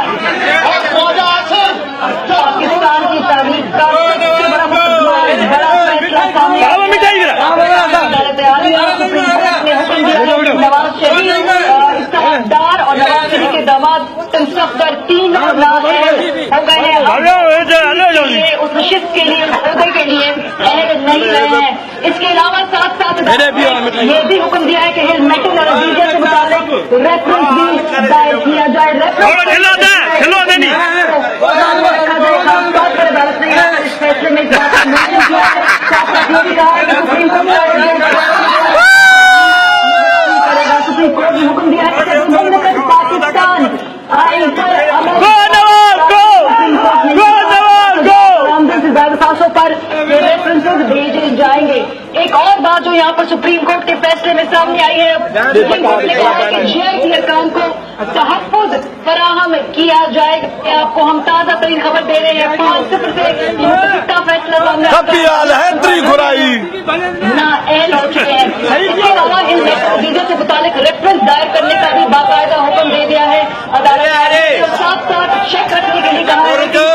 اور خواجہ آصف پاکستان کی تاریخ کا بڑا فیصلہ سامنے نواز شریف استحقدار اور نواز شریف کے داماد تنصفدر 3 اولاد ہو گئے ہیں، اس نشست کے لیے اس عہدے کے لیے اہل نہیں رہے ہیں۔ اس کے علاوہ ساتھ ساتھ یہ بھی حکم دیا ہے کہ ہل میٹنگ اور عقیدے سے متعلق ریفرنس بھی دائر کیا جائے۔ عدالت نے اس فیصلے میں کیا ہے، ساتھ ساتھ یہ بھی کہا ہے کہ سپریم کورٹ سپریم کورٹ نے حکم دیا ہے کہ پاکستان آئین پر سے زیادہ ساسوں پر ریفرنسز بھیجے جائیں گے۔ ایک اور بات جو یہاں پر سپریم کورٹ کے فیصلے میں سامنے آئی ہے، سپریم کورٹ نے کہا ہے کہ GIT ارکان کو تحفظ فراہم کیا جائے گا۔ آپ کو ہم تازہ ترین خبر دے رہے ہیں، 5-0 سے متفقہ فیصلہ سامنے نااہل ہو چکے ہیں۔ اس کے علاوہ ان عقیدے سے متعلق ریفرنس دائر کرنے کا بھی باقاعدہ حکم دے دیا ہے۔ عدالت نے ساتھ ساتھ چیک رکھنے کے لیے کہا ہے کہ